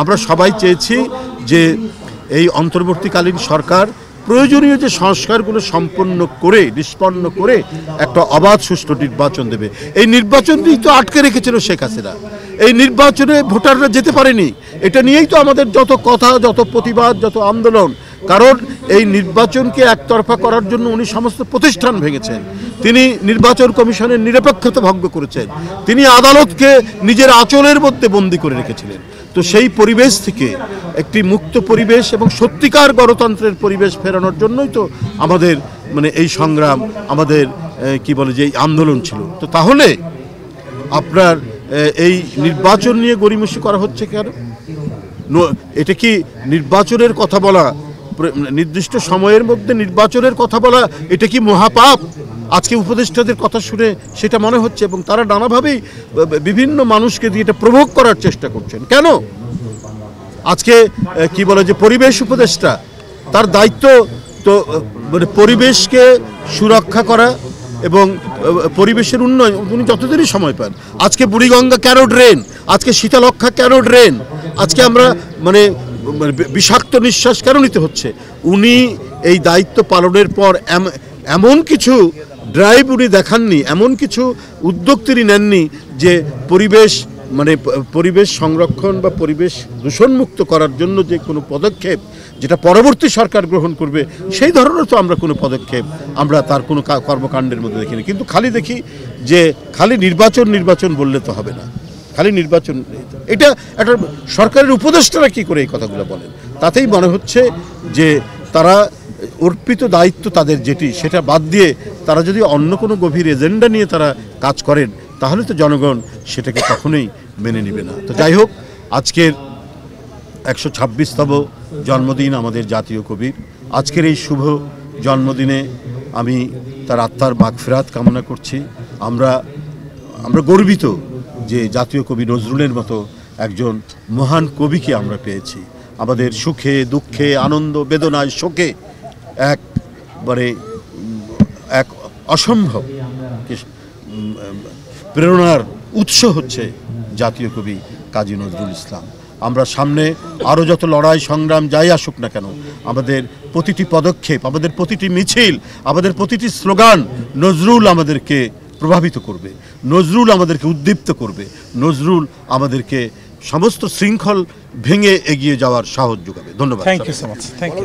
আমরা সবাই চেয়েছি যে এই অন্তর্বর্তীকালীন সরকার প্রয়োজনীয় যে সংস্কারগুলো সম্পন্ন করে নিষ্পন্ন করে একটা অবাধ সুষ্ঠু নির্বাচন দেবে। এই নির্বাচনই তো আটকে রেখেছিল শেখ হাসিনা। এই নির্বাচনে ভোটাররা যেতে পারেনি, এটা নিয়েই তো আমাদের যত কথা, যত প্রতিবাদ, যত আন্দোলন। কারণ এই নির্বাচনকে একতরফা করার জন্য উনি সমস্ত প্রতিষ্ঠান ভেঙেছেন, তিনি নির্বাচন কমিশনের নিরপেক্ষতা ভঙ্গ করেছেন, তিনি আদালতকে নিজের আঁচলের মধ্যে বন্দী করে রেখেছিলেন। তো সেই পরিবেশ থেকে একটি মুক্ত পরিবেশ এবং সত্যিকার গণতন্ত্রের পরিবেশ ফেরানোর জন্যই তো আমাদের মানে এই সংগ্রাম, আমাদের কি বলে যে আন্দোলন ছিল। তো তাহলে আপনার এই নির্বাচন নিয়ে গড়িমসি করা হচ্ছে কেন? এটা কি নির্বাচনের কথা বলা, নির্দিষ্ট সময়ের মধ্যে নির্বাচনের কথা বলা, এটা কি মহাপাপ? আজকে উপদেষ্টাদের কথা শুনে সেটা মনে হচ্ছে, এবং তারা নানাভাবেই বিভিন্ন মানুষকে দিয়ে এটা প্রভোগ করার চেষ্টা করছেন। কেন? আজকে কি বলে যে পরিবেশ উপদেষ্টা, তার দায়িত্ব তো মানে পরিবেশকে সুরক্ষা করা এবং পরিবেশের উন্নয়ন। উনি যতদিনই সময় পান, আজকে বুড়িগঙ্গা কেন ড্রেন, আজকে শীতলক্ষা কেন ড্রেন, আজকে আমরা মানে বিষাক্ত নিঃশ্বাস কেন নিতে হচ্ছে? উনি এই দায়িত্ব পালনের পর এমন কিছু ড্রাইভ উনি দেখাননি, এমন কিছু উদ্যোগ তিনি নেননি যে পরিবেশ মানে পরিবেশ সংরক্ষণ বা পরিবেশ দূষণমুক্ত করার জন্য যে কোনো পদক্ষেপ যেটা পরবর্তী সরকার গ্রহণ করবে, সেই ধরনের তো আমরা কোনো পদক্ষেপ আমরা তার কোনো কর্মকাণ্ডের মধ্যে দেখিনি। কিন্তু খালি দেখি যে খালি নির্বাচন বললে তো হবে না, খালি নির্বাচন। এটা একটা সরকারের উপদেষ্টারা কী করে এই কথাগুলো বলেন, তাতেই মনে হচ্ছে যে তারা অর্পিত দায়িত্ব তাদের যেটি, সেটা বাদ দিয়ে তারা যদি অন্য কোনো গভীর এজেন্ডা নিয়ে তারা কাজ করেন, তাহলে তো জনগণ সেটাকে কখনোই মেনে নেবে না। তো যাই হোক, আজকের 126তম জন্মদিন আমাদের জাতীয় কবির। আজকের এই শুভ জন্মদিনে আমি তার আত্মার মাগফিরাত কামনা করছি। আমরা গর্বিত যে জাতীয় কবি নজরুলের মতো একজন মহান কবিকে আমরা পেয়েছি। আমাদের সুখে দুঃখে আনন্দ বেদনায় শোকে এক অসম্ভব প্রেরণার উৎস হচ্ছে জাতীয় কবি কাজী নজরুল ইসলাম। আমরা সামনে আরও যত লড়াই সংগ্রাম যাই আসুক না কেন, আমাদের প্রতিটি পদক্ষেপ, আমাদের প্রতিটি মিছিল, আমাদের প্রতিটি স্লোগান নজরুল আমাদেরকে প্রভাবিত করবে, নজরুল আমাদেরকে উদ্দীপ্ত করবে, নজরুল আমাদেরকে সমস্ত শৃঙ্খল ভেঙে এগিয়ে যাওয়ার সাহস যোগাবে। ধন্যবাদ। Thank you so much. Thank you.